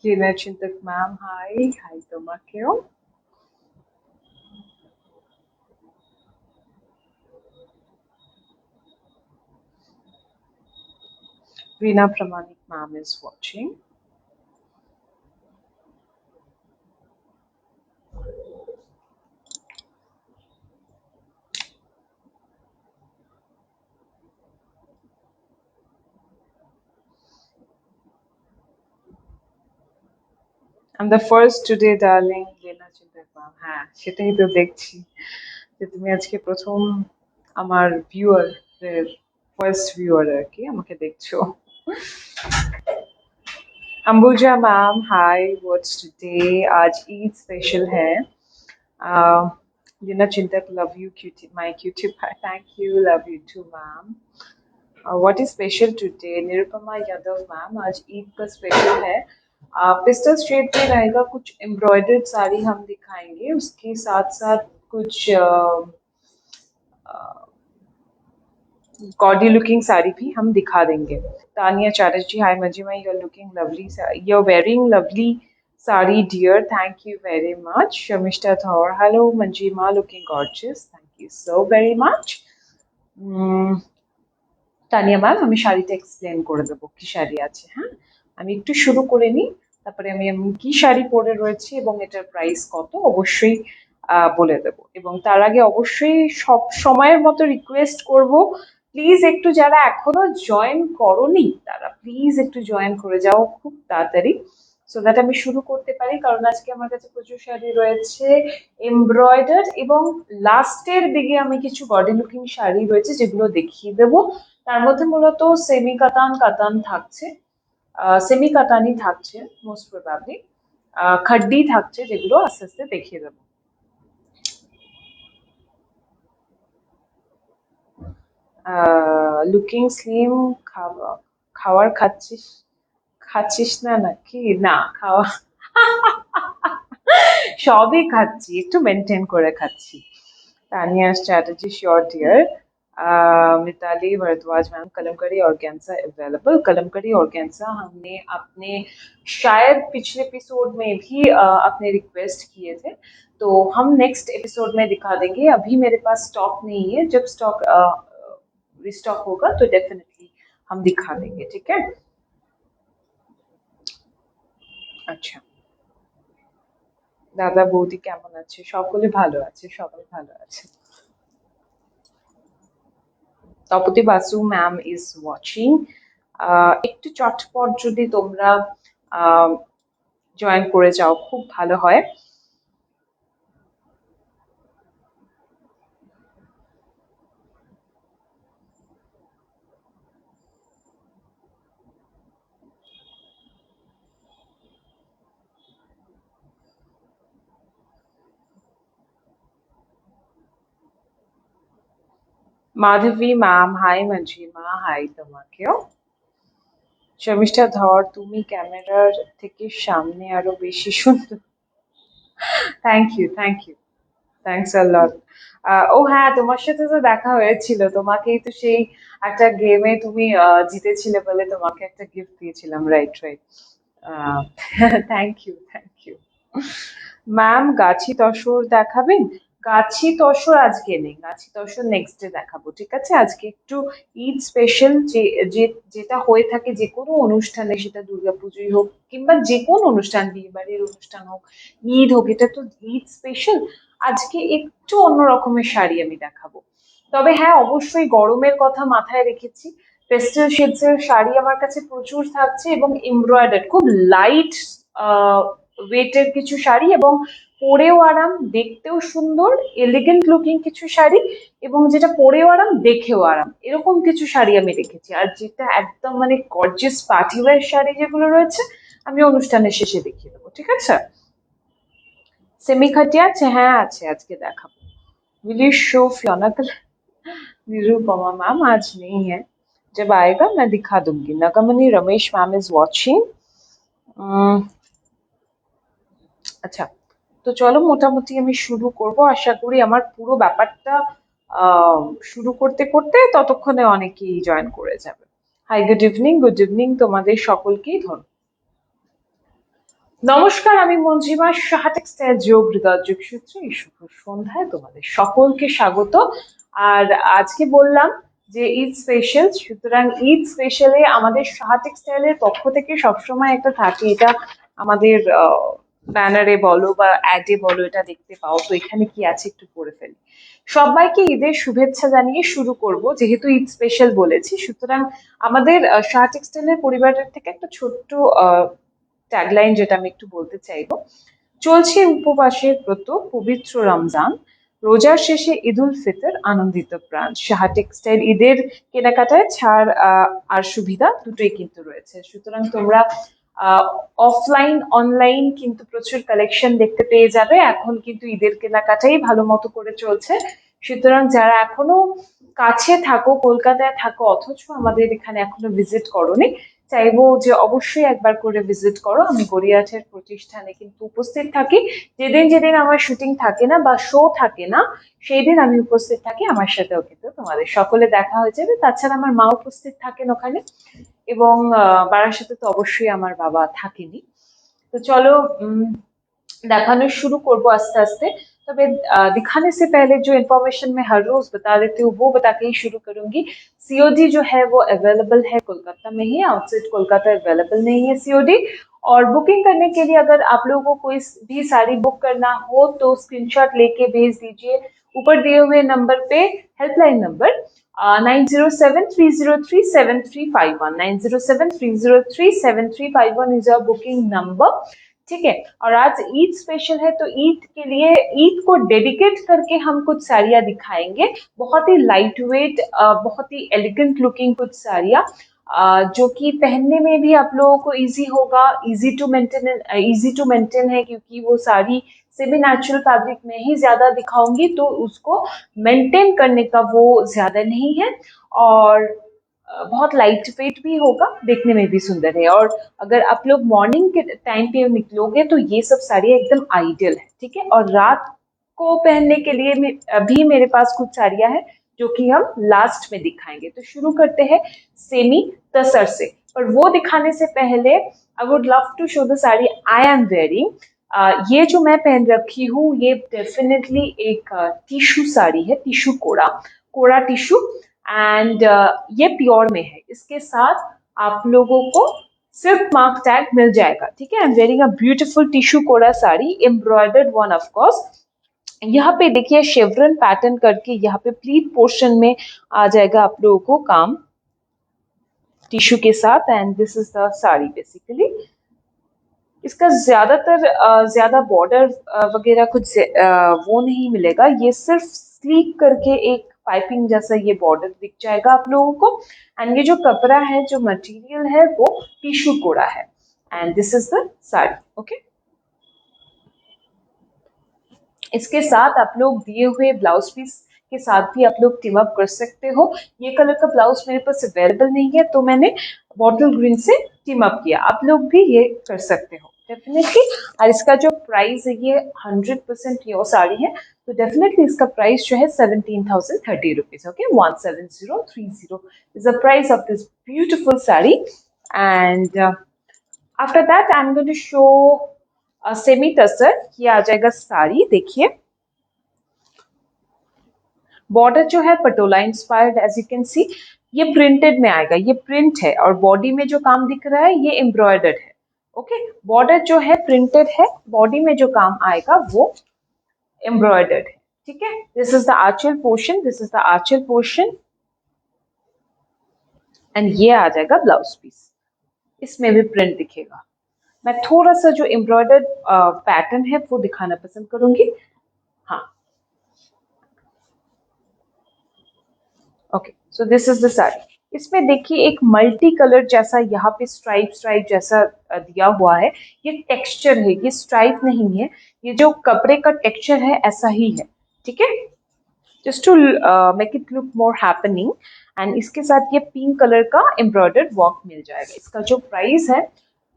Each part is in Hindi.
लीना चिंतक मैम हाय हाय তোমাকেও Reena Pramanik ma'am is watching. I'm the first today darling Leena চিন্তাক ম্যাম হ্যাঁ সেটাই তো দেখছি যে তুমি আজকে প্রথম আমার ভিউয়ার ফার্স্ট ভিউয়ার আর কি আমাকে দেখছো Ambuja ma'am hi what's today आज ईद स्पेशल है Leena Chintak love you cutie my cutie thank you love you too ma'am what is special today Nirupama Yadav ma'am आज ईद का स्पेशल है पिस्टल शेड में रहेगा कुछ एम्ब्रॉयडर्ड साड़ी हम दिखाएंगे उसके साथ साथ कुछ गॉडी लुकिंग साड़ी भी हम दिखा देंगे Tania Chatterjee hi Manjima you are looking lovely you are wearing lovely sari dear thank you very much Sharmistha थौर hello Manjima looking gorgeous thank you so very much Tania ma'am আমি শাড়িটা এক্সপ্লেন করে দেবো কি শাড়ি আছে হ্যাঁ আমি একটু শুরু করে নিই তারপরে আমি কি শাড়ি পরে রয়েছি এবং এটার প্রাইস কত অবশ্যই বলে দেবো এবং তার আগে অবশ্যই সব সময়ের মতো রিকোয়েস্ট করব প্লিজ একটু যারা এখনো জয়েন করোনি তারা প্লিজ একটু জয়েন করে যাও খুব তাড়াতাড়ি সো দ্যাট আমি শুরু করতে পারি কারণ আজকে আমার কাছে প্রচুর শাড়ি রয়েছে এমব্রয়ডার্ড এবং লাস্টের দিকে আমি কিছু বডি লুকিং শাড়ি রয়েছে যেগুলো দেখিয়ে দেবো তার মধ্যে মূলত সেমি কাতান কাতান থাকছে সেমি কাতানই থাকছে মোস্ট প্রবাবলি খাড্ডি থাকছে যেগুলো আস্তে আস্তে দেখিয়ে দেবো লুকিং স্লিম খাওয়ার খাচ্ছিস খাচ্ছিস না নাকি না খাওয়া সবই খাচ্ছি একটু মেনটেন করে খাচ্ছি Tania Chatterjee sure dear Mitali Bhardwaj ma'am Kalamkari organza available Kalamkari organza हमने अपने शायद पिछले एपिसोड में भी अपने रिक्वेस्ट किए थे तो हम नेक्स्ट एपिसोड में दिखा देंगे अभी मेरे पास स्टॉक नहीं है जब स्टॉक रिस्टॉक होगा तो डेफिनेटली हम दिखा देंगे ठीक है अच्छा দাদা বৌদি কেমন আছে সকলে ভালো আছে সবাই ভালো আছে Tapati Basu ma'am is watching একটু চটপট যদি তোমরা জয়েন করে যাও খুব ভালো হয় মাধবী ম্যাম হাই মঞ্জিমা হাই তোমাকেও শর্মিষ্ঠা ধর তুমি ক্যামেরার থেকে সামনে আরো বেশি সুন্দর থ্যাংক ইউ থ্যাংকস আ লট ও হ্যাঁ তোমার সাথে তো দেখা হয়েছিল তোমাকেই তো সেই একটা গেমে তুমি জিতেছিলে বলে তোমাকে একটা গিফট দিয়েছিলাম রাইট থ্যাংক ইউ ম্যাম গাছি তসর দেখাবেন গাছি তসর আজকে নেই গাছি তসর নেক্সট ডে দেখাবো ঠিক আছে আজকে একটু ঈদ স্পেশাল যেটা হয়ে থাকে যে কোনো অনুষ্ঠানে সেটা দুর্গাপুজোই হোক কিংবা যে কোনো অনুষ্ঠান বিয়ে বাড়ির অনুষ্ঠান হোক ঈদ হোক এটা তো ঈদ স্পেশাল আজকে একটু অন্য রকমের শাড়ি আমি দেখাবো তবে হ্যাঁ অবশ্যই গরমের কথা মাথায় রেখেছি পেস্টেল শেডস এর শাড়ি আমার কাছে প্রচুর থাকছে এবং এমব্রয়ডার্ড খুব লাইট ওয়েটের কিছু শাড়ি এবং পরেও আরাম দেখতেও সুন্দর এলিগেন্ট লুকিং কিছু শাড়ি এবং যেটা পরেও আরাম দেখেও আরাম এরকম কিছু শাড়ি আমি রেখেছি আর যেটা একদম মানে গর্জিয়াস পার্টি ওয়্যার শাড়ি যেগুলো রয়েছে আমি অনুষ্ঠানের শেষে দেখিয়ে দেবো ঠিক আছে সেমি খাটিয়া আছে হ্যাঁ আছে আজকে দেখাবো will you show Fiona colour Nirupama ma'am आज नहीं है जब आएगा मैं दिखा दूंगी नगमनी रमेश मैम इज वॉचिंग আচ্ছা তো চলো মোটামুটি আমি শুরু করব আশা করি আমার পুরো ব্যাপারটা শুরু করতে করতে ততক্ষণে অনেকেই জয়েন করে যাবে হাই গুড ইভিনিং তোমাদের সকলকেই ধন্যবাদ নমস্কার, আমি মঞ্জিমা। সাহা টেক্সটাইল যোগ হৃদয় যোগসূত্রে এই শুভ সন্ধ্যায় তোমাদের সকলকে স্বাগত। আর আজকে বললাম যে ঈদ স্পেশাল, সুতরাং ঈদ স্পেশালে আমাদের সাহা টেক্সটাইলের পক্ষ থেকে সবসময় একটা থাকে, এটা আমাদের ব্যানারে বলো বা অ্যাডে বলো, এটা দেখতে পাও। তো এখানে কি আছে একটু পড়ে ফেলি। সবাইকে ঈদের শুভেচ্ছা জানিয়ে শুরু করব, যেহেতু ঈদ স্পেশাল বলেছি। সুতরাং আমাদের সাহা টেক্সটাইলের পরিবারের থেকে একটা ছোট্ট ট্যাগলাইন যেটা আমি একটু বলতে চাইবো, চলছে উপবাসের ব্রত পবিত্র রমজান, রোজার শেষে ঈদ উল ফিতর আনন্দিত প্রাণ। সাহা টেক্সটাইল ঈদের কেনাকাটায় ছাড় আর সুবিধা দুটোই কিন্তু রয়েছে। সুতরাং তোমরা অফলাইন অনলাইন কিন্তু প্রচুর কালেকশন দেখতে পেয়ে যাবে। এখন কিন্তু ঈদের কেনাকাটাই ভালো মতো করে চলছে। সুতরাং যারা এখনো কাছে থাকো, কলকাতায় থাকো, অথচ আমাদের এখানে এখনো ভিজিট করোনি, চাইবো যে অবশ্যই একবার করে ভিজিট করো। আমি গড়িয়াহাটের প্রতিষ্ঠানে কিন্তু উপস্থিত থাকি। যেদিন যেদিন আমার শুটিং থাকে না বা শো থাকে না, সেই দিন আমি উপস্থিত থাকি। আমার সাথেও কিন্তু তোমাদের সকলে দেখা হয়ে যাবে। তাছাড়া আমার মা উপস্থিত থাকেন ওখানে, এবং বারাসাতে তো অবশ্যই আমার বাবা থাকেনি। তো চলো दिखाना शुरू करबो आस्ते आस्ते। तबे दिखाने से पहले जो इन्फॉर्मेशन मैं हर रोज बता देती हूँ वो बता के ही शुरू करूंगी। सीओडी जो है वो अवेलेबल है कोलकाता में ही, आउटसाइड कोलकाता अवेलेबल नहीं है सीओडी। और बुकिंग करने के लिए अगर आप लोगों को कोई भी साड़ी बुक करना हो तो स्क्रीनशॉट लेके भेज दीजिए ऊपर दिए हुए नंबर पे, helpline number 9073037351। 9073037351 is a booking number. ठीक है। और आज ईद स्पेशल है तो ईद के लिए, ईद को डेडिकेट करके हम कुछ साड़ियाँ दिखाएंगे। बहुत ही लाइट वेट, बहुत ही एलिगेंट लुकिंग कुछ साड़ियाँ, जो कि पहनने में भी आप लोगों को इजी होगा। इजी टू मेंटेन है, क्योंकि वो साड़ी सेमी नेचुरल फैब्रिक में ही ज्यादा दिखाऊंगी, तो उसको मेंटेन करने का वो ज्यादा नहीं है। और बहुत लाइट वेट भी होगा, देखने में भी सुंदर है। और अगर आप लोग मॉर्निंग के टाइम पे निकलोगे तो ये सब साड़ियाँ एकदम आइडियल है। ठीक है। और रात को पहनने के लिए अभी मेरे पास कुछ साड़ियाँ हैं जो कि हम लास्ट में दिखाएंगे। तो शुरू करते हैं सेमी तसर से। पर वो दिखाने से पहले I would love to show the sari I am wearing. ये जो मैं पहन रखी हूँ ये डेफिनेटली एक टिश्यू साड़ी है, tissue Koda, Koda tissue. And ये प्योर में है। इसके साथ आप लोगों को सिल्क मार्क टैग मिल जाएगा। ठीक है। आई am wearing a beautiful tissue Koda sari, embroidered one of course. यहाँ पे देखिए शेवरन पैटर्न करके यहाँ पे प्लीट पोर्शन में आ जाएगा आप लोगों को काम टिश्यू के साथ। And this is the sari basically. इसका ज्यादा बॉर्डर वगैरह कुछ वो नहीं मिलेगा, ये सिर्फ स्लीक करके एक पाइपिंग जैसा ये बॉर्डर दिख जाएगा आप लोगों को। एंड ये जो कपड़ा है, जो मटेरियल है, वो टिश्यू कोड़ा है। And this is the sari. Okay. इसके साथ आप लोग दिए हुए ब्लाउज पीस के साथ भी आप लोग टीम अप कर सकते हो। ये कलर का ब्लाउज मेरे पास अवेलेबल नहीं है तो मैंने बॉटल ग्रीन से टीम अप किया। आप लोग भी ये कर सकते हो डेफिनेटली। और इसका जो प्राइस है ये 100% प्योर साड़ी है, तो डेफिनेटली इसका प्राइस जो है 17,030 rupees. Okay, 17030 is the price of this beautiful sari. And after that I am going to show semi tussar. ये आ जाएगा साड़ी, देखिए बॉर्डर जो है patola inspired, as you can see. ये प्रिंटेड में आएगा, ये प्रिंट है। और बॉडी में जो काम दिख रहा है ये एम्ब्रॉयडर्ड है। ओके। बॉर्डर जो है प्रिंटेड है, बॉडी में जो काम आएगा वो एम्ब्रॉयडर्ड है। ठीक है। This is the Aanchal portion, this is the Aanchal portion. And ये आ जाएगा ब्लाउज पीस, इसमें भी प्रिंट दिखेगा। मैं थोड़ा सा जो एम्ब्रॉयडर्ड पैटर्न है वो दिखाना पसंद करूंगी। हाँ, okay. So this is the sari. इसमें देखिए एक मल्टी कलर जैसा यहाँ पे स्ट्राइप जैसा दिया हुआ है। ये टेक्सचर है, ये स्ट्राइप नहीं है। ये जो कपड़े का टेक्सचर है ऐसा ही है। ठीक है। Just to make it look more happening. And इसके साथ ये पिंक कलर का एम्ब्रॉयडर्ड वर्क मिल जाएगा। इसका जो प्राइस है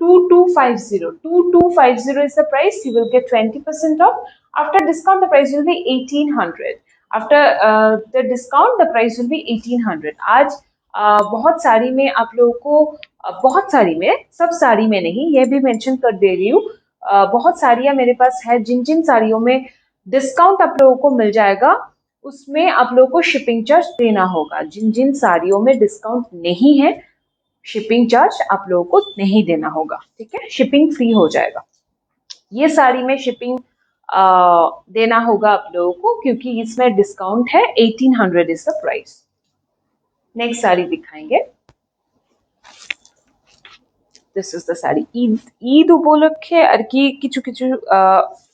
2250 is the price. You will get 20% off. After discount, the price will be 1800. After the discount, the price will be 1800. आज बहुत साड़ी में आप लोगों को बहुत साड़ी में, सब साड़ी में नहीं, ये भी मेंशन कर दे रही हूँ, बहुत साड़ियां मेरे पास है, जिन जिन साड़ियों में डिस्काउंट आप लोगों को मिल जाएगा उसमें आप लोगों को शिपिंग चार्ज देना होगा। जिन जिन साड़ियों में डिस्काउंट नहीं है शिपिंग चार्ज आप लोगों को नहीं देना होगा, ठीक है, शिपिंग फ्री हो जाएगा। ये साड़ी में शिपिंग देना होगा आप लोगों को क्योंकि इसमें डिस्काउंट है। 1800 is the price. Next sari दिखाएंगे। This is the sari. Eid Eid উপলক্ষে আর কি কিছু কিছু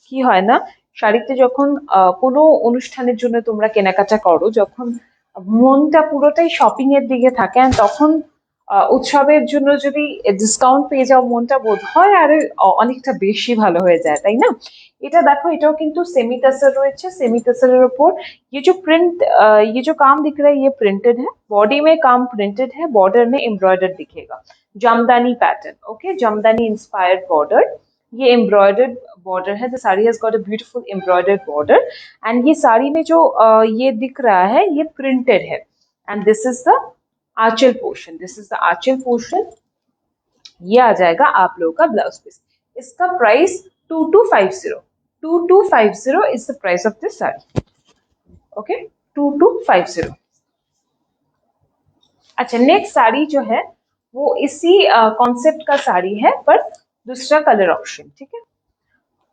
কি হয় না, শাড়িতে যখন কোনো অনুষ্ঠানের জন্য তোমরা কেনাকাটা করো, যখন মনটা পুরোটাই শপিং এর দিকে থাকে and তখন উৎসবের জন্য যদি ডিসকাউন্ট পেয়ে যাও মনটা বোধ হয় আর অনেকটা বেশি ভালো হয়ে যায়, তাই না? এটা দেখো, এটাও কিন্তু সেমি টাসার রয়েছে। সেমি টাসারের উপর ये जो प्रिंट ये जो काम दिख रहा है ये प्रिंटेड है, बॉडी में काम प्रिंटेड है, बॉर्डर में एम्ब्रॉयडर्ड दिखेगा, jamdani pattern. Okay, jamdani inspired border, ये एम्ब्रॉयडर्ड बॉर्डर है। The sari has got a beautiful embroidered border and ये साड़ी में जो ये दिख रहा है ये प्रिंटेड है and this is the Aanchal portion. This is the Aanchal portion. ये आ जाएगा आप लोगों का ब्लाउज पीस। इसका price 2250। 2250 is the price of this sari. Okay, 2250। अच्छा, नेक्स्ट साड़ी जो है वो इसी कॉन्सेप्ट का साड़ी है पर दूसरा कलर ऑप्शन, ठीक है,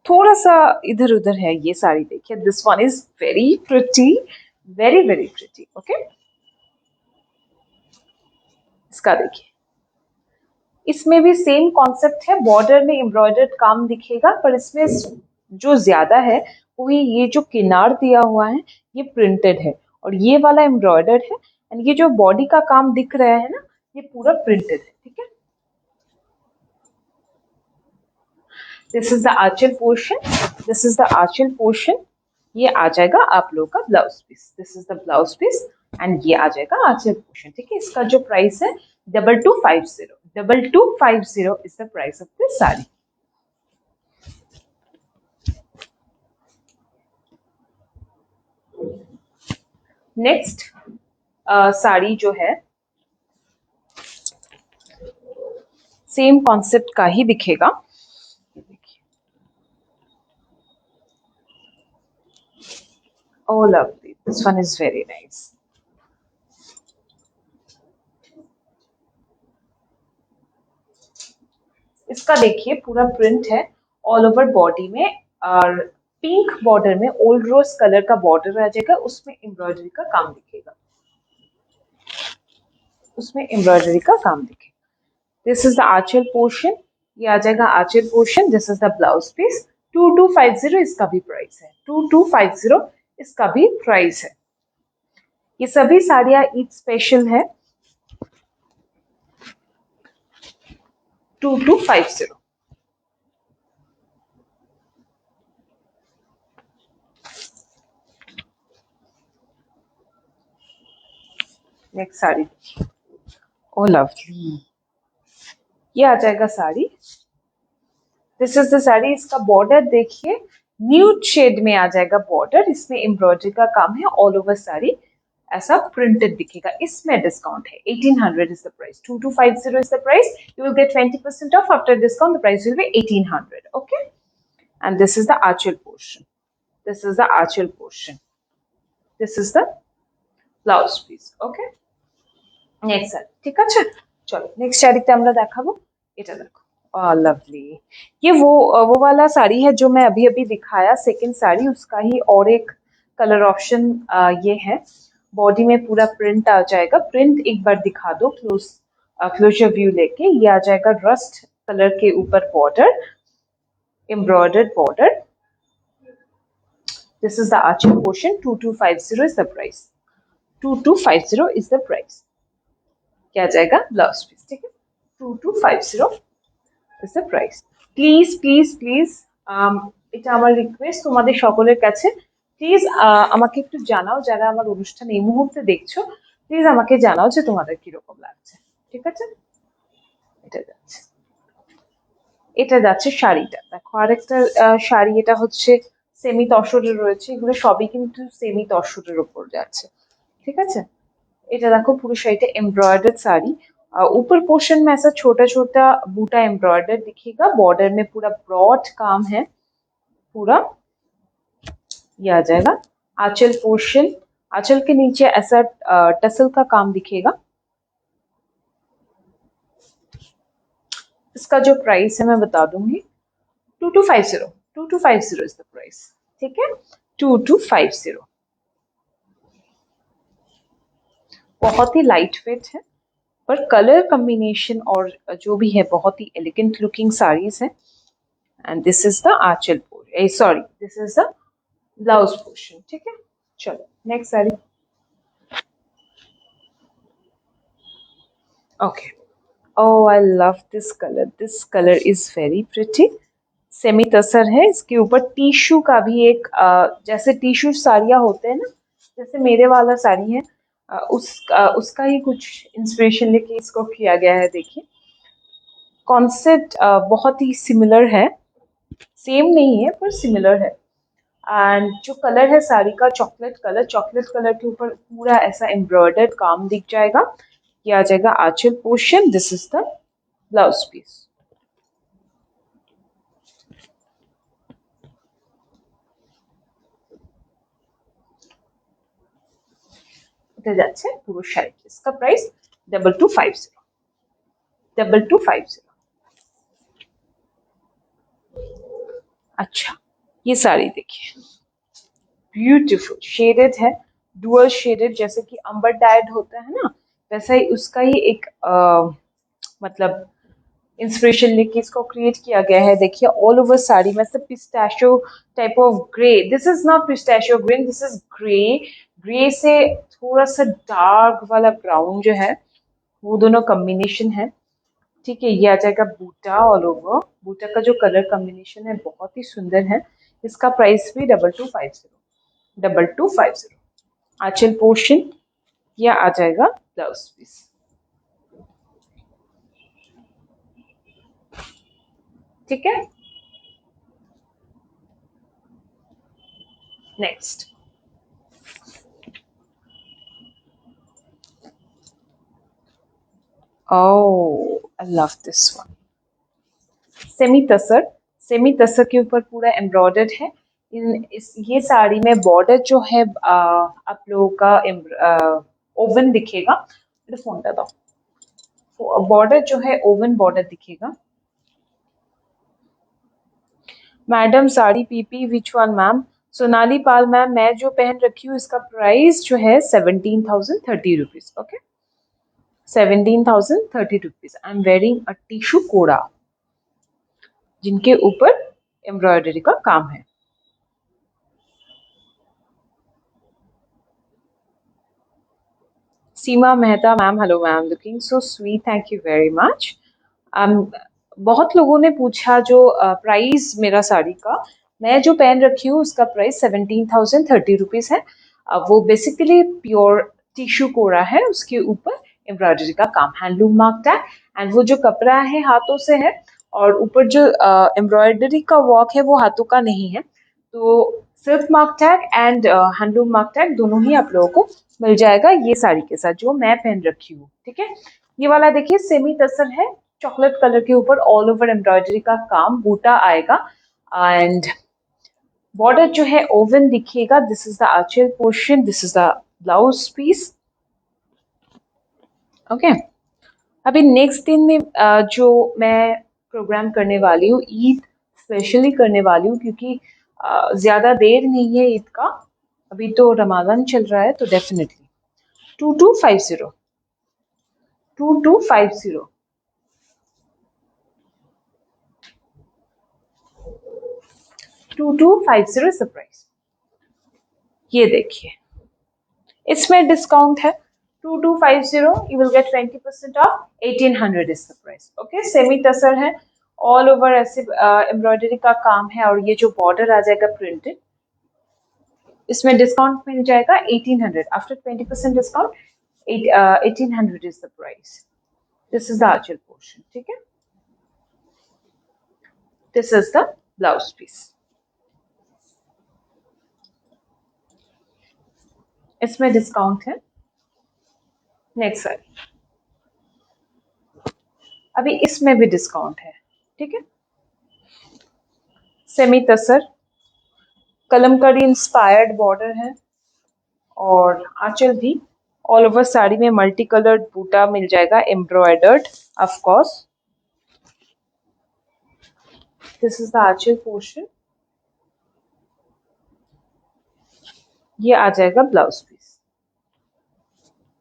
थोड़ा सा इधर उधर है। ये साड़ी देखिए, this one is very pretty, very very pretty. Okay, इसका देखिए, इसमें भी सेम कॉन्सेप्ट है, बॉर्डर में एम्ब्रॉयडर्ड काम दिखेगा पर इसमें जो ज्यादा है वही ये जो किनार दिया हुआ है ये प्रिंटेड है और ये वाला एम्ब्रॉयडर्ड है एंड ये जो बॉडी का काम दिख रहा है ना ये पूरा प्रिंटेड है, ठीक है। This is the Aanchal portion. This is the Aanchal portion. ये आ जाएगा आप लोगों का blouse piece. This is the blouse piece and ये आ जाएगा आंचल पोर्शन, ठीक है। इसका जो प्राइस है 2250। 2250 is the price of this sari. Next sari जो है सेम कॉन्सेप्ट का ही दिखेगा। Oh lovely, this one is very nice। इसका देखिए पूरा प्रिंट है ऑल ओवर बॉडी में और पिंक बॉर्डर में ओल्ड रोज कलर का बॉर्डर आ जाएगा, उसमें एम्ब्रॉयडरी का काम दिखेगा, उसमें एम्ब्रॉयडरी का काम दिखेगा। This is the Aanchal portion. ये आ जाएगा aanchal portion. This is the blouse piece. 2250 इसका भी प्राइस है। 2250 इसका भी प्राइस है। ये सभी साड़ियां ईद स्पेशल है। 2250। नेक्स्ट साड़ी, ओ लवली, ये आ जाएगा sari. This is the sari. इसका बॉर्डर देखिए, न्यूड शेड में आ जाएगा बॉर्डर, इसमें एम्ब्रॉयडरी का काम है ऑल ओवर साड़ी, ऐसा प्रिंटेड दिखेगा। इसमें डिस्काउंट है 1800 is the price. 2250 is the price. You will get 20% off after discount. The price will be 1800। Okay, and this is the Aanchal portion. This is the Aanchal portion. This is the blouse piece. Okay, next sari, ঠিক আছে। চলো নেক্সট শাড়িতে আমরা দেখাবো। এটা দেখো, लवली, ये वो वाला साड़ी है जो मैं अभी अभी दिखाया, सेकंड साड़ी, उसका ही और एक कलर ऑप्शन ये है। बॉडी में पूरा प्रिंट आ जाएगा। प्रिंट एक बार दिखा दो क्लोजर व्यू लेके। ये आ जाएगा रस्ट कलर के ऊपर border, embroidered border. This is the Aanchal portion. 2250 is the price. 2250 is the price. क्या जाएगा ब्लाउज पीस, ठीक है। 2250 is the price। Please please please এটা আমার রিকোয়েস্ট তোমাদের সকলের কাছে, প্লিজ আমাকে একটু জানাও, যারা আমার অনুষ্ঠান এই মুহূর্তে দেখছো প্লিজ আমাকে জানাও যে তোমাদের কিরকম লাগছে, ঠিক আছে। এটা যাচ্ছে, এটা যাচ্ছে শাড়িটা দেখো। আরেকটা শাড়ি, এটা হচ্ছে সেমি তসরের রয়েছে। এগুলো সবই কিন্তু সেমি তসরের উপর যাচ্ছে, ঠিক আছে। এটা দেখো পুরো শাড়িটা এমব্রয়ডার্ড শাড়ি ऊपर पोर्शन में ऐसा छोटा छोटा बूटा एम्ब्रॉयडर दिखेगा, बॉर्डर में पूरा ब्रॉड काम है पूरा, ये आ जाएगा। आंचल पोर्शन, आंचल के नीचे ऐसा टसल का काम दिखेगा। इसका जो प्राइस है मैं बता दूंगी, 2250, 2250 इज द प्राइस, ठीक है, 2250। बहुत ही लाइट वेट है, पर कलर कॉम्बिनेशन और जो भी है बहुत ही एलिगेंट लुकिंग साड़ीज है। And this is the Aanchal portion, sorry this is the blouse portion, ठीक है। चलो next sari. Okay, oh I love this color is very pretty, semi tussar है, इसके ऊपर टिश्यू का भी एक जैसे टिश्यू साड़ियाँ होते हैं ना, जैसे मेरे वाला साड़ी है, उसका ही कुछ इंस्पिरेशन लेके इसको किया गया है। देखिए कॉन्सेप्ट बहुत ही सिमिलर है, सेम नहीं है पर सिमिलर है। एंड जो कलर है साड़ी का चॉकलेट कलर, चॉकलेट कलर के ऊपर पूरा ऐसा एम्ब्रॉयडर्ड काम दिख जाएगा। ये आ जाएगा aanchal portion, this is the blouse piece. এটা যাচ্ছে পুরো শাড়ি, इसका प्राइस 2250, 2250। अच्छा, ये साड़ी देखिए, ब्यूटीफुल शेडेड है, डुअल शेडेड, जैसे कि अंबर डाइड होता है ना, वैसा ही उसका ही एक मतलब इंस्पिरेशन लेके इसको क्रिएट किया गया है। देखिए ऑल ओवर साड़ी में से pistachio type of grey, this is not pistachio green, this is grey, grey से थोड़ा सा डार्क वाला ब्राउन जो है, वो दोनों कॉम्बिनेशन है, ठीक है। ये आ जाएगा बूटा ऑल ओवर, बूटा का जो कलर कॉम्बिनेशन है बहुत ही सुंदर है। इसका प्राइस भी 2250, 2250। आंचल पोर्शन, यह आ जाएगा ब्लाउज पीस, ठीक है। Next, oh I love this one, semi tussar, semi tussar के ऊपर पूरा एम्ब्रॉयडर्ड है। ये साड़ी में बॉर्डर जो है आप लोगों का ओवन दिखेगा, फोन दो, बॉर्डर जो है ओवन बॉर्डर दिखेगा। Madam sari PP which one ma'am? Sonali Pal ma'am, मैं जो पहन रखी हूँ इसका प्राइस जो है 17,030 rupees, okay, 17,030 rupees. I am wearing a tissue kora जिनके ऊपर एम्ब्रॉयडरी का काम है। Seema Mehta ma'am, hello ma'am, looking so sweet, thank you very much. बहुत लोगों ने पूछा जो प्राइस मेरा साड़ी का, मैं जो पहन रखी हूँ उसका प्राइस 17,030 रुपीज है। वो बेसिकली प्योर टिश्यू कोरा है, उसके ऊपर एम्ब्रॉयडरी का काम, हैंडलूम मार्क्ड है। एंड वो जो कपड़ा है हाथों से है, और ऊपर जो एम्ब्रॉयडरी का वर्क है वो हाथों का नहीं है। तो silk mark tag and handloom mark tag दोनों ही आप लोगों को मिल जाएगा ये साड़ी के साथ जो मैं पहन रखी हूँ, ठीक है। ये वाला देखिए सेमी टसर है, चॉकलेट कलर के ऊपर ऑल ओवर एम्ब्रॉयडरी का काम, बूटा आएगा। एंड बॉर्डर जो है ओवन दिखेगा, this is the Aanchal portion, this is the blouse piece, okay. अभी नेक्स्ट दिन में जो मैं प्रोग्राम करने वाली हूँ, ईद स्पेशली करने वाली हूँ, क्योंकि ज़्यादा देर नहीं है ईद का, अभी तो रमादान चल रहा है, तो डेफिनेटली 2250, 2250, 2250 इज द प्राइस। ये देखिए इसमें डिस्काउंट है 2250, you will get 20% of, 1800 is the price, okay. Semi tussar है, ऑल ओवर ऐसे एम्ब्रॉयडरी का काम है, और ये जो बॉर्डर आ जाएगा प्रिंटेड, इसमें डिस्काउंट मिल जाएगा 1800, after 20% discount 1800 is the price. This is the Aanchal portion, ठीक है, this is the blouse piece, इसमें डिस्काउंट है। नेक्स्ट साड़ी, अभी इसमें भी डिस्काउंट है, ठीक है। Semi tussar, kalamkari inspired border है और आंचल भी ऑल ओवर साड़ी में मल्टी कलर्ड बूटा मिल जाएगा, embroidered of course. This is the Aanchal portion. ये आ जाएगा blouse piece.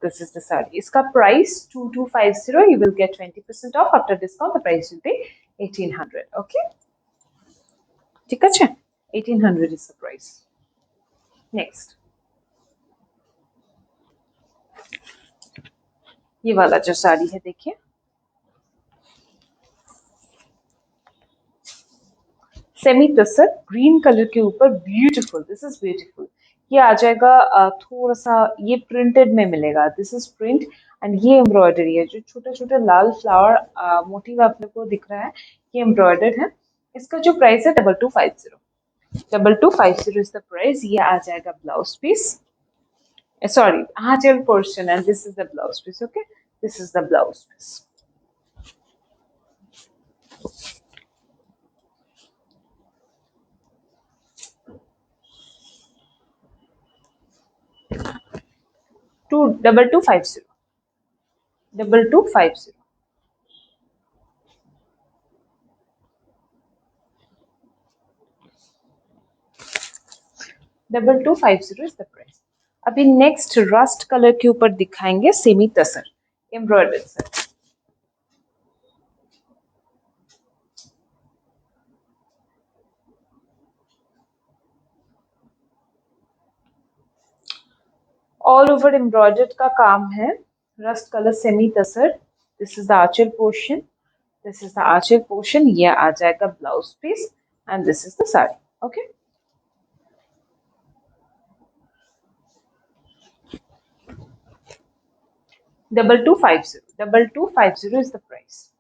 This is the sari. इसका price 2250। You will get 20% off after discount. The price will be 1800। Okay, ठीक है, 1800 इज द प्राइस। नेक्स्ट, ये वाला जो साड़ी है देखिए, सेमी टसर ग्रीन कलर के ऊपर, ब्यूटीफुल, दिस इज ब्यूटीफुल। ये आ जाएगा थोड़ा सा ये प्रिंटेड में मिलेगा, दिस इज प्रिंट एंड ये एम्ब्रॉयडरी है, जो छोटा छोटा लाल फ्लावर मोटिव आप लोग को दिख रहा है, ये एम्ब्रॉयडर्ड है। इसका जो प्राइस है 2250। 2250 इज द प्राइस। ये आ जाएगा blouse piece, sorry aanchal portion, and this is the blouse piece. Okay, this is the blouse piece. Two 2250, 2250। 2250 is the price. अभी नेक्स्ट रस्ट कलर के ऊपर दिखाएंगे semi tussar embroidered sir. All over embroidered का काम है, rust colour semi tussar. This is the Aanchal portion, this is the Aanchal portion. ये आ जाएगा blouse piece and this is the sari. Okay, 2250, 2250 is the price.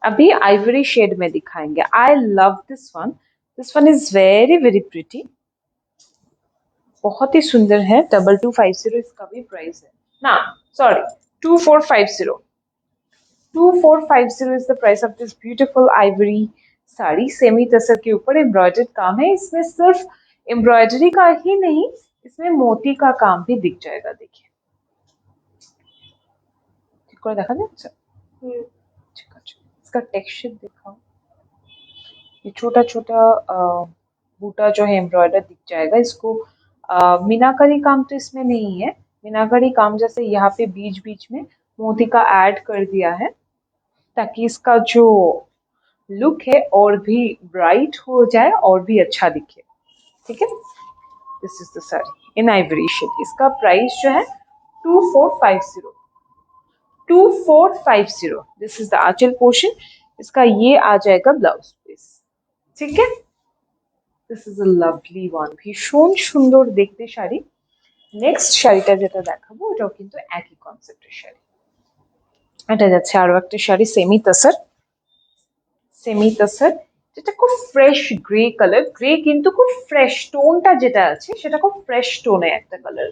अभी आइवरी शेड में दिखाएंगे। I love this one, this one is very very pretty, बहुत ही सुंदर है। 2250 इसका भी प्राइस है ना, sorry 2450। 2450 is the price of this beautiful ivory sari. Semi tussar के ऊपर एम्ब्रॉयडर्ड काम है। इसमें सिर्फ एम्ब्रॉयडरी का ही नहीं, इसमें मोती का काम भी दिख जाएगा। देखिए, देखा जाए, इसका टेक्सचर दिखाओ। ये छोटा छोटा बूटा जो है एम्ब्रॉयडर दिख जाएगा। इसको मीनाकारी काम तो इसमें नहीं है, मीनाकारी काम जैसे यहाँ पे बीच बीच में मोती का ऐड कर दिया है, ताकि इसका जो लुक है और भी ब्राइट हो जाए और भी अच्छा दिखे, ठीक है। This is the sari in ivory shade. इसका प्राइस जो है 2450, 2450। This is the Aanchal portion. इसका ये आ जाएगा ब्लाउज पीस, ठीक है। This is a lovely one, ভীষণ সুন্দর দেখতে শাড়ি। নেক্সট শাড়িটা যেটা দেখাবো ওটাও কিন্তু একই কনসেপ্টের শাড়ি। এটা যাচ্ছে আরো একটা শাড়ি সেমি তসর, সেমি তসর, যেটা খুব ফ্রেশ গ্রে কালার। গ্রে কিন্তু খুব ফ্রেশ, টোনটা যেটা আছে সেটা খুব ফ্রেশ টোনে একটা কালার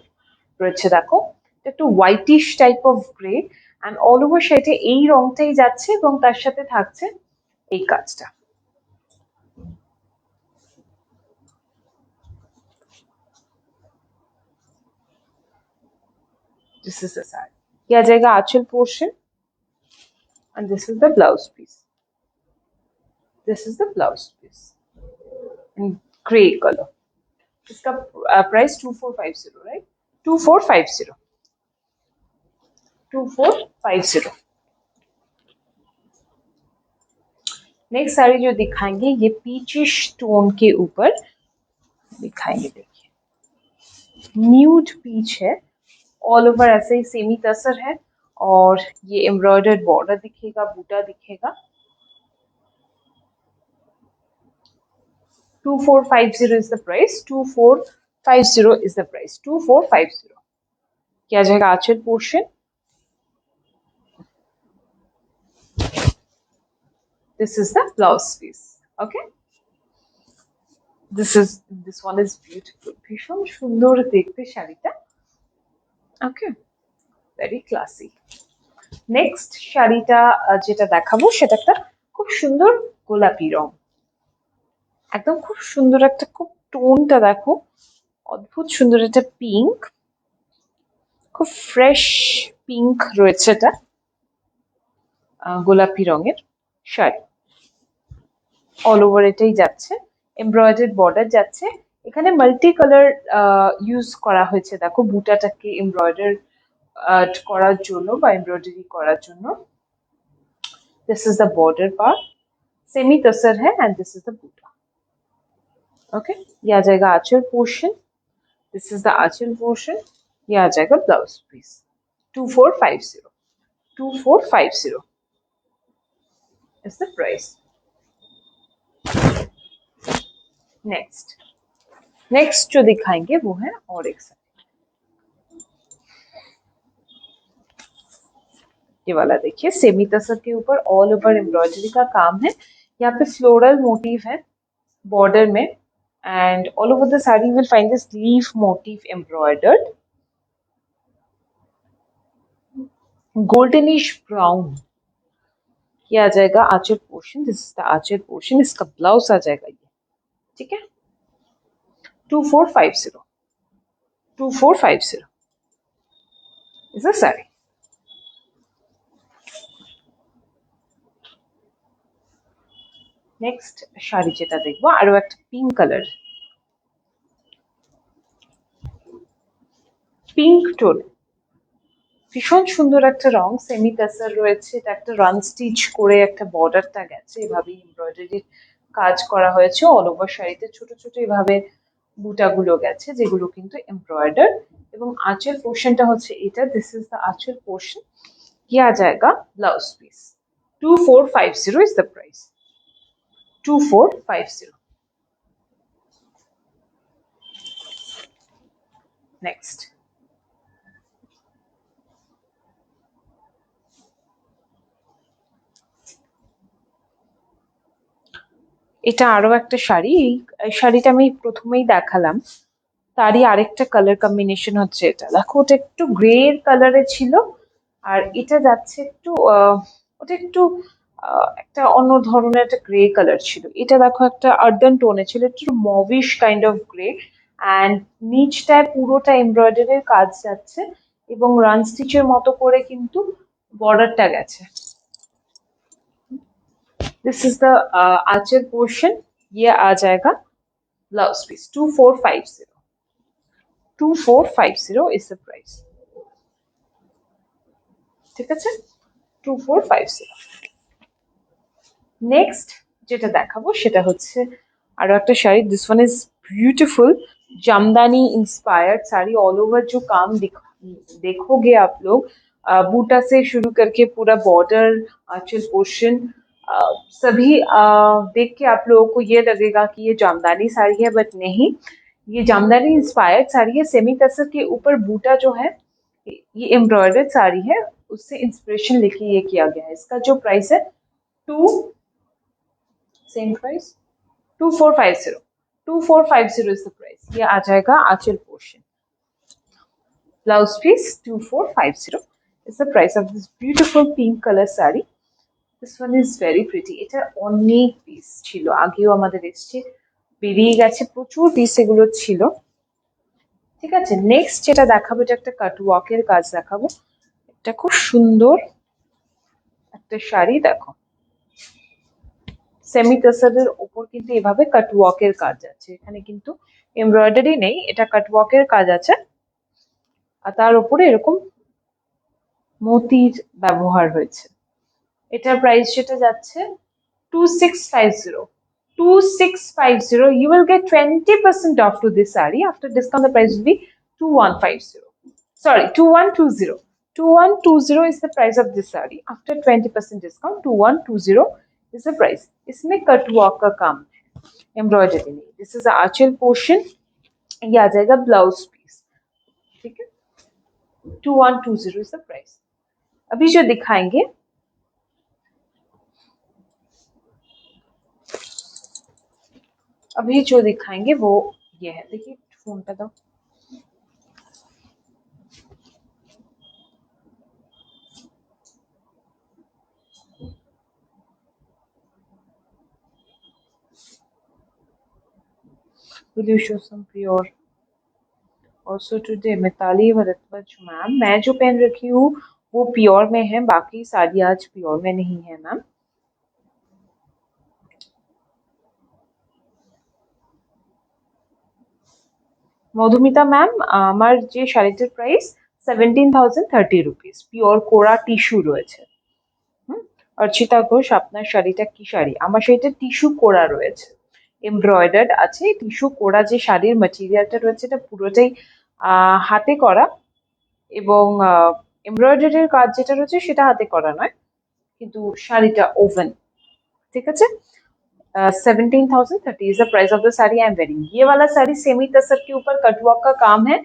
রয়েছে। দেখো, একটু whitish type of grey and all over শাড়িতে এই রংটাই যাচ্ছে এবং তার সাথে থাকছে এই কাজটা। This is the side. ये आ जाएगा aanchal portion and this is the blouse piece. This is the blouse piece in gray color. इसका प्राइस 2450, right? 2450, 2450। नेक्स्ट साड़ी जो दिखाएंगे ये पीचिश टोन के ऊपर दिखाएंगे। देखिए, न्यूड पीच है, ऑल ओवर ऐसे ही सेमी तसर है और ये एम्ब्रॉयडर्ड बॉर्डर दिखेगा, बूटा दिखेगा। 2450 is the price, 2450 is the price, 2450। क्या जाएगा aanchal portion, this is the blouse piece, okay। this one is beautiful, ভীষণ সুন্দর দেখতে শাড়িটা, okay, very classy। নেক্সট শাড়িটা যেটা দেখাবো সেটা একটা খুব সুন্দর গোলাপি রং, একদম খুব সুন্দর একটা, খুব টোনটা দেখো, অদ্ভুত সুন্দর একটা পিঙ্ক, খুব ফ্রেশ পিঙ্ক রয়েছে এটা, গোলাপি রঙের শাড়ি। অল ওভার এটাই যাচ্ছে, এমব্রয়ডারি বর্ডার যাচ্ছে। এখানে মাল্টি কালার ইউজ করা হয়েছে, দেখো বুটাটাকে এমব্রয়ডার করার জন্য বা এমব্রয়ডারি করার জন্য। This is the border part, semi tussar है and this is the buta. Okay, ये आ जाएगा aanchal portion, this is the Aanchal portion, ये आ जाएगा blouse piece. 2450, 2450 is the price। Next जो दिखाएंगे वो है और एक साइड, ये वाला देखिए, सेमी तसर के ऊपर ऑल ओवर एम्ब्रॉयडरी का काम है। यहाँ पे फ्लोरल मोटिव है बॉर्डर में, and all over the sari will find this leaf motif embroidered, goldenish brown. ये आ जाएगा aanchal portion, this is the Aanchal portion, इसका ब्लाउज आ जाएगा ये, ठीक है। 2450, 2450 is the saree। Next sari যেটা দেখবো আরো একটা পিঙ্ক কালার, পিঙ্ক টোন, ভীষণ সুন্দর একটা রং, সেমি টাসার রয়েছে, এটা একটা রান স্টিচ করে একটা বর্ডারটা গেছে, এভাবে এমব্রয়ডারির কাজ করা হয়েছে অল ওভার শাড়িতে, ছোট ছোট এভাবে বুটাগুলো গেছে যেগুলো কিন্তু এমব্রয়ডার, এবং আঁচল পোর্শনটা হচ্ছে এটা, this is the anchal portion. ये आ जाएगा blouse piece. 2450 is the price। 2450। Next এটা আরো একটা শাড়ি, এই শাড়িটা আমি প্রথমেই দেখালাম, তারই আরেকটা কালার কম্বিনেশন হচ্ছে এটা, দেখো ওটা একটু গ্রে কালারে ছিল, আর এটা যাচ্ছে একটু ওটা একটু একটা অন্য ধরনের একটা গ্রে কালার ছিল, এটা দেখো একটা আর্দান টোনে ছিল, একটু mauvish kind of grey, and নিচটায় পুরোটা এমব্রয়ডারির কাজ যাচ্ছে এবং রান স্টিচের মতো করে কিন্তু বর্ডারটা গেছে। This is the Aanchal portion, ये आ जाएगा blouse piece. 2450, 2450 is the price। ঠিক আছে, 2450। নেক্সট যেটা দেখাবো সেটা হচ্ছে আরো একটা sari, this one is beautiful, jamdani inspired sari, all over जो काम देखोगे आप लोग, बूटा से शुरू करके पूरा बॉर्डर, आंचल पोर्शन, सभी देख के आप लोगों को ये लगेगा कि ये जामदानी साड़ी है, बट नहीं, ये जामदानी इंस्पायर्ड साड़ी है। सेमी टसर के ऊपर बूटा जो है ये एम्ब्रॉयडर्ड साड़ी है, उससे इंस्पिरेशन लेके ये किया गया है। इसका जो प्राइस है to same price 2450, 2450 is the price. ये आ जाएगा aanchal portion, blouse piece 2450 is the price of this beautiful pink color saree। This one is very pretty, এটা অনেক পিস ছিল, আগেও আমাদের এসছে, বেরিয়ে গেছে, প্রচুর পিস এগুলো ছিল। ঠিক আছে, নেক্সট যেটা দেখাবো এটা একটা কাটওয়ার্কের কাজ দেখাবো, এটা খুব সুন্দর একটা শাড়ি, দেখো সেমি টাসারের ওপর কিন্তু এভাবে কাটওয়ার্কের কাজ আছে, এখানে কিন্তু এমব্রয়ডারি নেই, এটা কাটওয়ার্কের কাজ আছে, আর তার উপরে এরকম মতির ব্যবহার হয়েছে। এটার প্রাইস যেটা যাচ্ছে 2650, 2650, you will get 20% off to this saree, after discount the price will be 2150, sorry 2120, 2120 is the price of this saree, after 20% discount 2120 is the price। इसमें कटवर्क का काम है, एम्ब्रॉयडरी नहीं। दिस इज आंचल पोर्शन, ये आ जाएगा ब्लाउज पीस, ठीक है। 2120 is the price। अभी जो दिखाएंगे वो ये है, देखिए फोन पे दो, will you show some pure also today? Mitali Bhardwaj ma'am, मैं जो पहन रखी हूँ वो प्योर में है, बाकी साड़ी आज प्योर में नहीं है मैम। মধুমিতা ম্যাম, আমার যে শাড়িটার প্রাইস 17,030 রুপিস, পিওর কোরা টিস্যু রয়েছে। অর্চিতা ঘোষ, আপনার শাড়িটা কি শাড়ি? আমার শাড়িটা টিস্যু কোরা রয়েছে, এমব্রয়ডার্ড আছে। টিস্যু কোরা যে শাড়ির ম্যাটেরিয়ালটা রয়েছে এটা পুরোটাই হাতে করা, এবং এমব্রয়ডারির কাজ যেটা রয়েছে সেটা হাতে করা নয়, কিন্তু শাড়িটা ওভেন। ঠিক আছে, 17,030 is the price of the sari I am wearing. ये वाला साड़ी सेमी तसर के ऊपर कटवर्क का काम है,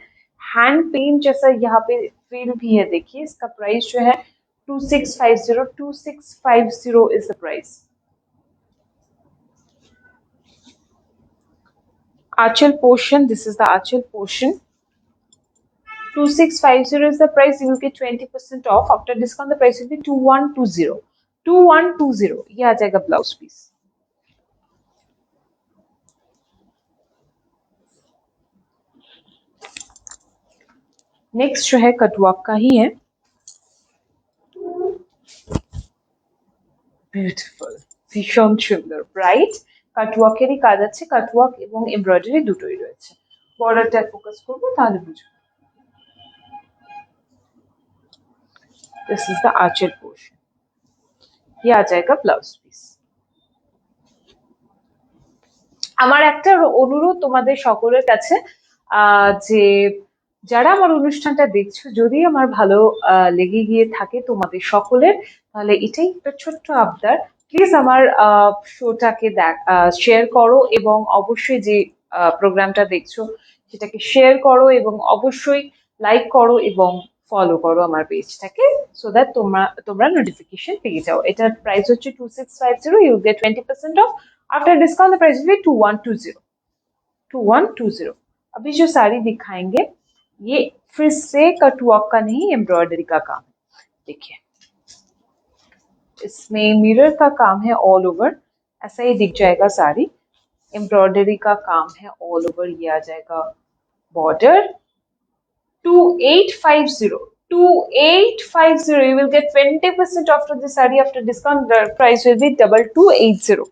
हैंड पेंट जैसा यहाँ पे फील भी है। देखिए इसका प्राइस जो है 2650 is the price. Anchal portion, this is the Aanchal portion, 2650 is the price. You will get 20% off. After discount the price will be 2120, 2120। ये आ जाएगा ब्लाउज पीस। नेक्स्ट जो है कटवर्क का ही है, বিউটিফুল, ভীষণ সুন্দর, ব্রাইট। কাটওয়ার্কেরই কাজ আছে, কাটওয়ার্ক এবং এমব্রয়ডারি দুটোই রয়েছে। বর্ডারটা ফোকাস করবো তাহলে বুঝবো। This is the Aanchal portion, ये आ जाएगा ब्लाउज पीस। আমার একটা অনুরোধ তোমাদের সকলের কাছে, যে যারা আমার অনুষ্ঠানটা দেখছো, যদি আমার ভালো লেগে গিয়ে থাকে তোমাদের সকলের, তাহলে এটাই একটা ছোট্ট আবদার, প্লিজ আমার শোটাকে শেয়ার করো, এবং অবশ্যই যে প্রোগ্রামটা দেখছো সেটাকে শেয়ার করো, এবং অবশ্যই লাইক করো এবং ফলো করো আমার পেজটাকে, সো দ্যাট তোমরা নোটিফিকেশন পেয়ে যাও। এটার প্রাইস হচ্ছে 2650, you get 20% off. After discount the price will be 2120, 2120। अभी जो साड़ी दिखाएंगे ये फिर से कटवर्क का नहीं, एम्ब्रॉयडरी का काम है। देखिए इसमें मिरर का काम है ऑल ओवर, ऐसा ही दिख जाएगा साड़ी। एम्ब्रॉयडरी का काम है ऑल ओवर, ये आ जाएगा border. 2850, 2850, you will get 20% off to the saree. After discount the price will be 2280,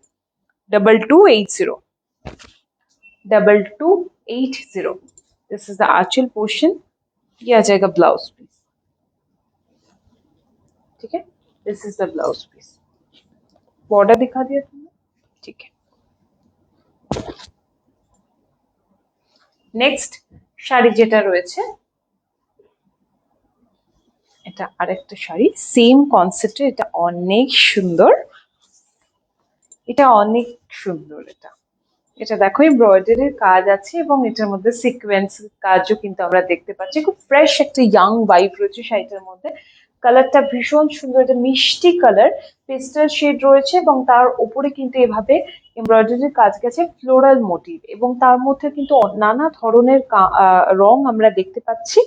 2280, 2280। This is the Aanchal portion, ये आ जाएगा ब्लाउज पीस। ठीक है, this is the blouse piece. Border दिखा दिया तुमने, ठीक है। नेक्स्ट শাড়ি যেটা রয়েছে, এটা আরেকটা শাড়ি সেম কনসেপ্টে, এটা অনেক সুন্দর, এটা অনেক সুন্দর। এটা দেখো এমব্রয়ডারির কাজ আছে, এবং এটার মধ্যে সিকোয়েন্স কাজও কিন্তু আমরা দেখতে পাচ্ছি। খুব ফ্রেশ একটা ইয়াং ভাইব রয়েছে শাড়িটার মধ্যে। কালারটা ভীষণ সুন্দর, এটা মিষ্টি কালার, পেস্টাল শেড রয়েছে, এবং তার উপরে কিন্তু এভাবে এমব্রয়ডারির কাজ গেছে ফ্লোরাল মোটিভ, এবং তার মধ্যে কিন্তু নানা ধরনের রং আমরা দেখতে পাচ্ছি।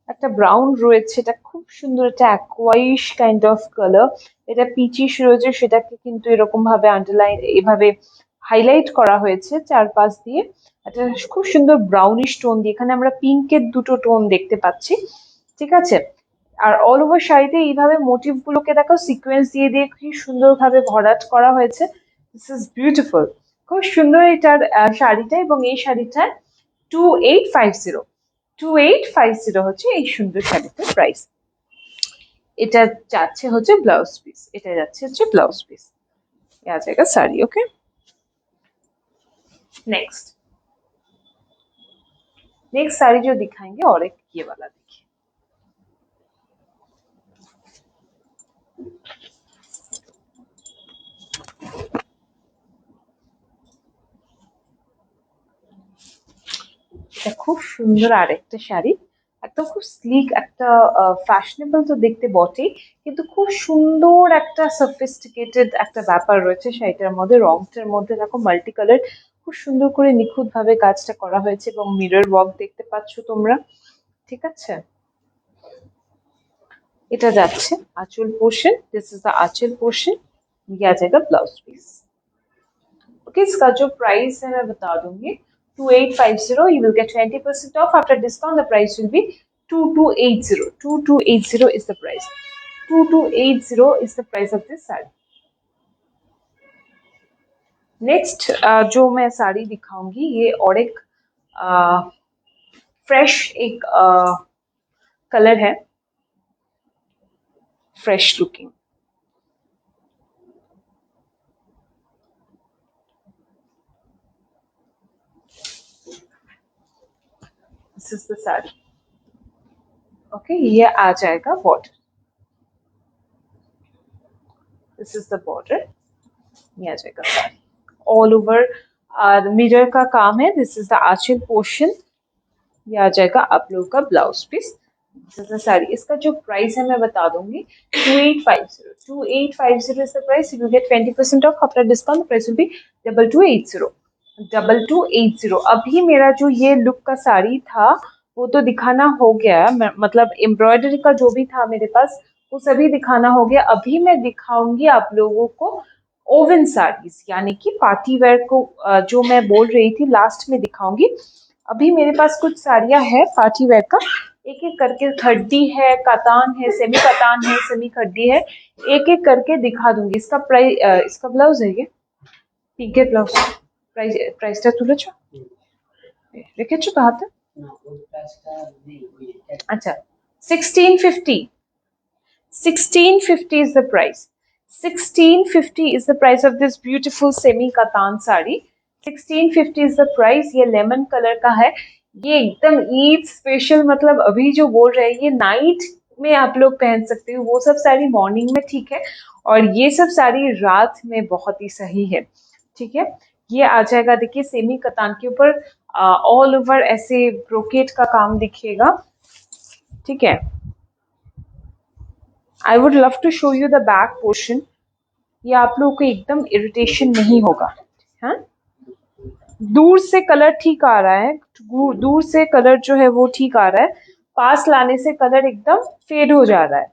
একটা ব্রাউন রয়েছে, এটা খুব সুন্দর, একটা অ্যাকোয়াইশ কাইন্ড অফ কালার। এটা পিচিশ রয়েছে, সেটাকে কিন্তু এরকম ভাবে আন্ডারলাইন, এভাবে হাইলাইট করা হয়েছে চারপাশ দিয়ে। একটা খুব সুন্দর ব্রাউনিশ টোন দিয়ে, এখানে আমরা পিঙ্কের দুটো টোন দেখতে পাচ্ছি। ঠিক আছে, আর অল ওভার শাড়িতে এইভাবে মোটিভ গুলোকে দেখো সিকোয়েন্স দিয়ে দিয়ে কি সুন্দরভাবে ভরাট করা হয়েছে। দিস ইজ বিউটিফুল, খুব সুন্দর এটার শাড়িটা, এবং এই শাড়িটার 2850, 2850 হচ্ছে এই সুন্দর শাড়িটার প্রাইস। এটা যাচ্ছে হচ্ছে ব্লাউজ পিস, এটা যাচ্ছে হচ্ছে ব্লাউজ পিস, आ जाएगा साड़ी। ओके, नेक्स्ट साड़ी जो दिखाएंगे, और एक ये वाला देखिए, এটা খুব সুন্দর আরেকটা শাড়ি, একদম খুব স্লিক, একটা ফ্যাশনেবল তো দেখতে বটেই, কিন্তু খুব সুন্দর একটা সফিস্টিকেটেড একটা ব্যাপার রয়েছে শাড়িটার মধ্যে। রংটার মধ্যে দেখো মাল্টি কালার, খুব সুন্দর করে নিখুঁত ভাবে কাজটা করা হয়েছে, এবং মিরর ওয়ার্ক দেখতে পাচ্ছ তোমরা। ঠিক আছে, এটা যাচ্ছে aanchal portion, this is the Aanchal portion, ये आ जाएगा ब्लाउज पीस। ओके, इसका जो प्राइस है मैं बता दूंगी, 2850. You will get 20% off. After discount, the price will be 2280. 2280 is the price. 2280 is the price of this sari. Next जो मैं साड़ी दिखाऊंगी ये और एक फ्रेश एक कलर है, fresh looking. This is the sari. Okay, ये आ जाएगा border. This is the border. ये आ जाएगा साड़ी. ऑल ओवर मिरर का काम है. This is the Aanchal portion. ये आ जाएगा आप लोगों का blouse piece. This is the sari. इसका जो प्राइस है मैं बता दूंगी. 2850. 2850 is the price. You will get 20% off. After discount, the price will be 2280. 2280. अभी मेरा जो ये लुक का साड़ी था वो तो दिखाना हो गया. मतलब एम्ब्रॉयडरी का जो भी था मेरे पास वो सभी दिखाना हो गया. अभी मैं दिखाऊंगी आप लोगों को ओवन साड़ीज, यानी कि पार्टी वेयर को जो मैं बोल रही थी लास्ट में दिखाऊंगी. अभी मेरे पास कुछ साड़ियां है पार्टी वेयर का. एक एक करके खड्डी है, कतान है, सेमी कतान है, सेमी खड्डी है. एक एक करके दिखा दूंगी. इसका प्राइस, इसका ब्लाउज है ये पिंक ब्लाउज. प्राइसটা তুলেছো? রেখেছো তো হাতে? আচ্ছা, 1650. 1650 is the price. 1650 is the price of this beautiful semi katan sari. 1650 is the price. ये लेमन कलर का है. ये एकदम ईद स्पेशल, मतलब अभी जो बोल रहे हैं ये नाइट में आप लोग पहन सकते हो. वो सब साड़ी मॉर्निंग में ठीक है, और ये सब साड़ी रात में बहुत ही सही है. ठीक है, ये आ जाएगा. देखिए सेमी कतान के ऊपर ऑल ओवर ऐसे ब्रोकेट का काम दिखेगा. ठीक है. I would love to show you the back portion. ये आप लोगों को एकदम इरिटेशन नहीं होगा. हाँ, दूर से कलर ठीक आ रहा है. दूर से कलर जो है वो ठीक आ रहा है. पास लाने से कलर एकदम फेड हो जा रहा है.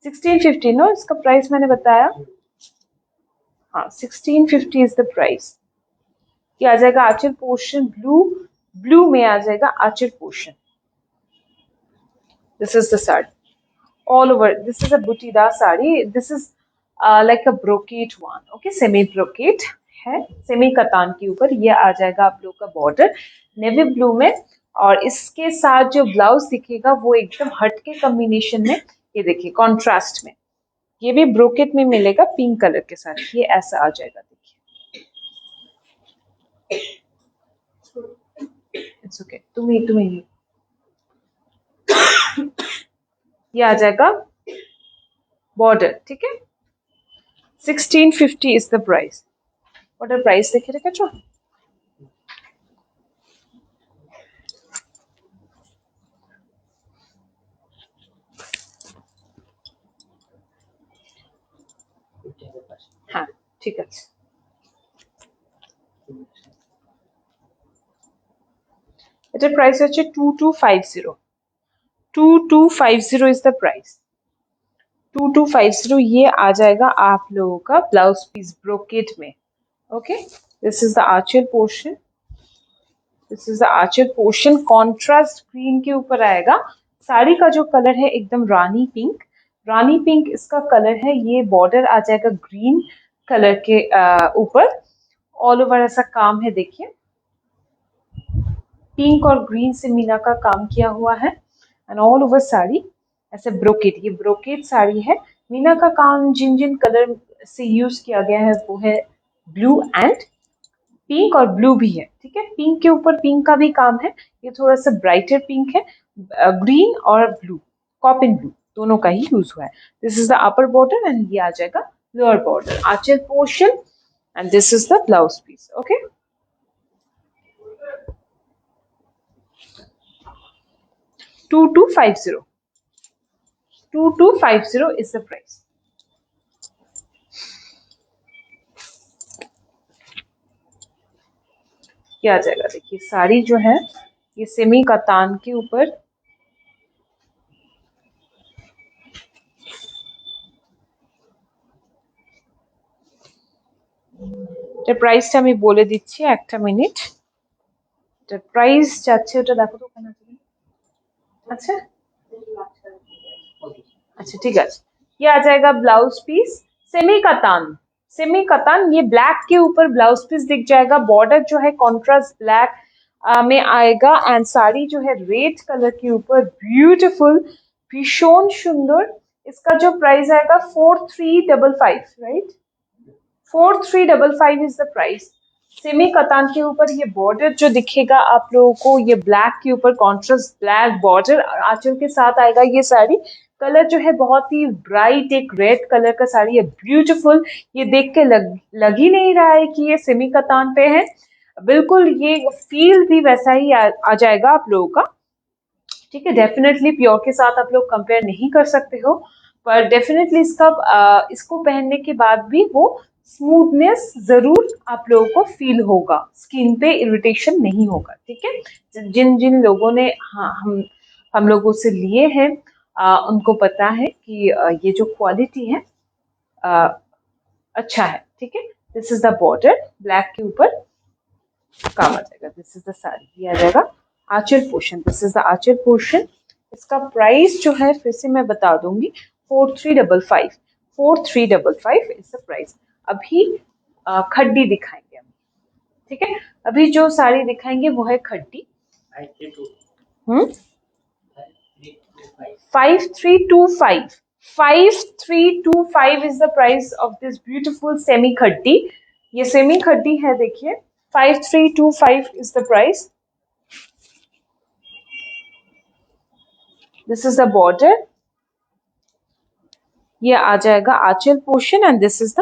1650 नो, इसका प्राइस मैंने बताया. हाँ, 1650 इज द प्राइस. ये आ जाएगा आंचल पोर्शन. ब्लू में आ जाएगा aanchal portion. This is the sari all over. This is a butida sari. This is like a brocade one. Okay, semi brocade है, सेमी कतान के ऊपर. ये आ जाएगा आप लोग का बॉर्डर नेवी ब्लू में, और इसके साथ जो ब्लाउज दिखेगा वो एकदम हटके कॉम्बिनेशन में. ये देखिए कॉन्ट्रास्ट में. ये भी ब्रोकेट में मिलेगा पिंक कलर के साथ. ये ऐसा आ जाएगा. देखिए इट्स ओके. तुम्हें ये आ जाएगा बॉर्डर. ठीक है. 1650 is the price. What price দেখে রেখেছো? হ্যাঁ, ঠিক আছে. এটার প্রাইস হচ্ছে 2250. 2250 is the price. 2250. ये आ जाएगा आप लोगों का ब्लाउज पीस ब्रोकेट में. Okay, this is the Aanchal portion. This is the Aanchal portion. Contrast green के ऊपर आएगा. साड़ी का जो कलर है एकदम रानी पिंक. रानी पिंक इसका कलर है. ये बॉर्डर आ जाएगा ग्रीन कलर के ऊपर. ऑल ओवर ऐसा काम है. देखिए पिंक और ग्रीन से मीना का काम किया हुआ है. एंड ऑल ओवर साड़ी ऐसे ब्रोकेट. ये ब्रोकेट साड़ी है. मीना का काम जिन जिन कलर से यूज किया गया है वो है ब्लू एंड पिंक, और ब्लू भी है. ठीक है, पिंक के ऊपर पिंक का भी काम है. ये थोड़ा सा ब्राइटर पिंक है. ग्रीन और ब्लू, कॉपिन ब्लू दोनों का ही यूज हुआ है. This is the upper border and ये आ जाएगा lower border. Anchal portion and this is the blouse piece. Okay, 2250. 2250 is the price. क्या आ जाएगा. देखिए साड़ी जो है ये सेमी कतान के ऊपर. প্রাইসটা আমি বলে দিচ্ছি, একটা মিনিট. প্রাইস যাচ্ছে ওটা দেখো তো ওখানে আছে কিনা। अच्छा अच्छा ठीक है। ये आ जाएगा ब्लाउज पीस सेमी कतान ये ब्लैक के ऊपर ब्लाउज पीस दिख जाएगा। बॉर्डर जो है कॉन्ट्रास्ट ब्लैक में आएगा एंड साड़ी जो है रेड कलर के ऊपर ब्यूटीफुल भीषण सुंदर। इसका जो प्राइस आएगा 4355 right 4355 is the price. Semi katan के ऊपर ये बॉर्डर जो दिखेगा आप लोगों को ये ब्लैक के ऊपर कॉन्ट्रास्ट ब्लैक बॉर्डर आंचल के साथ आएगा। ये साड़ी कलर जो है बहुत ही ब्राइट एक रेड कलर का साड़ी है ब्यूटीफुल। ये देख के लग ही नहीं रहा है कि ये सेमी कतान पे है। बिल्कुल ये फील भी वैसा ही आ जाएगा आप लोगों का। ठीक है डेफिनेटली प्योर के साथ आप लोग कंपेयर नहीं कर सकते हो पर डेफिनेटली इसको पहनने के बाद भी वो स्मूथनेस जरूर आप लोगों को फील होगा स्किन पे इरिटेशन नहीं होगा। ठीक है जिन जिन लोगों ने हाँ हम लोगों से लिए हैं उनको पता है कि ये जो क्वालिटी है अच्छा है। ठीक है this is the border black के ऊपर काम आ जाएगा। दिस इज द साड़ी ये आ जाएगा aanchal portion. This is the Aanchal portion. इसका प्राइस जो है फिर से मैं बता दूंगी 4355 इज द प्राइस। अभी खड्डी दिखाएंगे हम। ठीक है अभी जो साड़ी दिखाएंगे वो है khaddi 5325 is the price of this beautiful semi khaddi. ये सेमी खड्डी है देखिए 5325 is the price. This is the border. ये आ जाएगा aanchal portion and this is the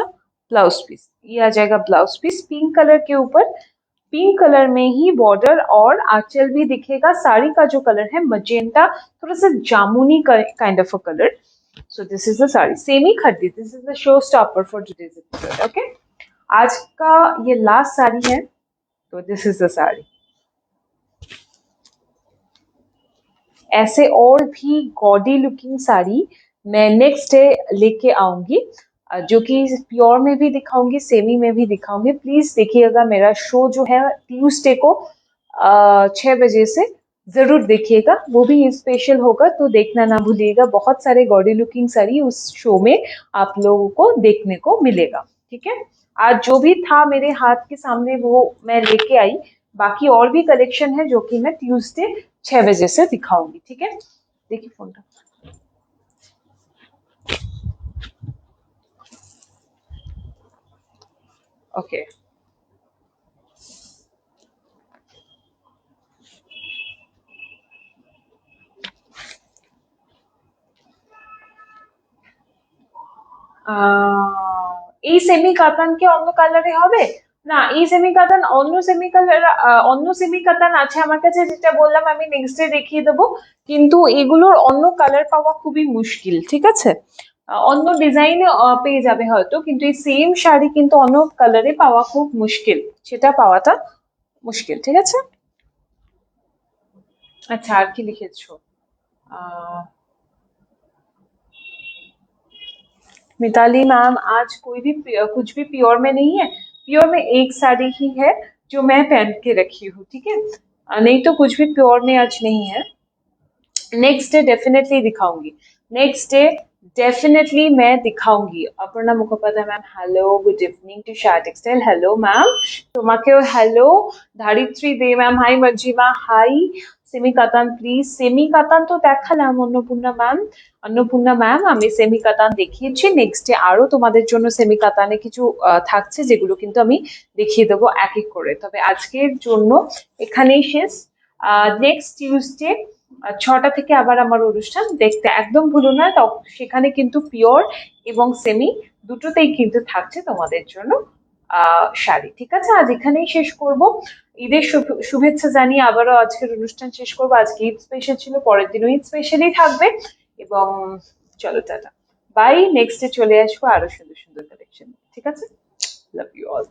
blouse piece. ये आ जाएगा ब्लाउज पीस पिंक कलर के ऊपर पिंक कलर में ही बॉर्डर और आंचल भी दिखेगा। साड़ी का जो कलर है मजेंटा थोड़ा सा जामुनी kind of a colour. So this is the sari semi khaddi. This is the show stopper for today's episode. Okay आज का ये लास्ट साड़ी है तो दिस इज द साड़ी। ऐसे और भी गॉडी लुकिंग साड़ी मैं नेक्स्ट डे लेके आऊंगी जो कि प्योर में भी दिखाऊंगी सेमी में भी दिखाऊंगी। प्लीज देखिएगा मेरा शो जो है ट्यूसडे को 6 बजे से जरूर देखिएगा। वो भी स्पेशल होगा तो देखना ना भूलिएगा। बहुत सारे गॉडी लुकिंग साड़ी उस शो में आप लोगों को देखने को मिलेगा। ठीक है आज जो भी था मेरे हाथ के सामने वो मैं लेके आई। बाकी और भी कलेक्शन है जो कि मैं ट्यूसडे 6 बजे से दिखाऊंगी। ठीक है देखिए फोन का ओके এই সেমি কাতান কি অন্য কালারে হবে না এই সেমি কাতান অন্য সেমি কাতান আছে আমার কাছে যেটা বললাম আমি নেক্সট ডে দেখিয়ে দেবো কিন্তু এগুলোর অন্য কালার পাওয়া খুবই মুশকিল। ঠিক আছে অন্য ডিজাইনে পেয়ে যাবে হয়তো কিন্তু এই সেম শাড়ি কিন্তু অন্য কালারে পাওয়া খুব মুশকিল সেটা পাওয়াটা মুশকিল। ঠিক আছে আচ্ছা আর কি লিখেছো मिताली मैम आज कोई भी कुछ भी प्योर में नहीं है। प्योर में एक साड़ी ही है जो मैं पहन के रखी हूँ। ठीक है नहीं तो कुछ भी प्योर में आज नहीं है। नेक्स्ट डे डेफिनेटली दिखाऊंगी। नेक्स्ट डे डेफिनेटली मैं दिखाऊंगी। Aparna Mukhopadhyay ma'am hello good evening to Shah textile. Hello ma'am তোমাকেও hello. Dharitri De ma'am hi Marjima hi. Semi katan please semi katan তো দেখালাম অন্নপূর্ণা ম্যাম আমি সেমি কাতান দেখিয়েছি। নেক্সট ডে আরো তোমাদের জন্য সেমি কাতানে কিছু থাকছে যেগুলো কিন্তু আমি দেখিয়ে দেবো এক এক করে। তবে আজকের জন্য এখানেই শেষ। নেক্সট টিউসডে 6টা থেকে আবার আমার অনুষ্ঠান দেখতে একদম ভুলো না। সেখানে কিন্তু পিওর এবং সেমি দুটোতেই কিন্তু থাকছে তোমাদের জন্য শাড়ি। ঠিক আছে আজ এখানেই শেষ করব। ঈদের শুভেচ্ছা জানিয়ে আবারও আজকের অনুষ্ঠান শেষ করবো। আজকে ঈদ স্পেশাল ছিল পরের দিনও ঈদ স্পেশালই থাকবে এবং চলো টাটা বাই। নেক্সট ডে চলে আসবো আরো সুন্দর সুন্দর কালেকশন। ঠিক আছে লাভ ইউ অল।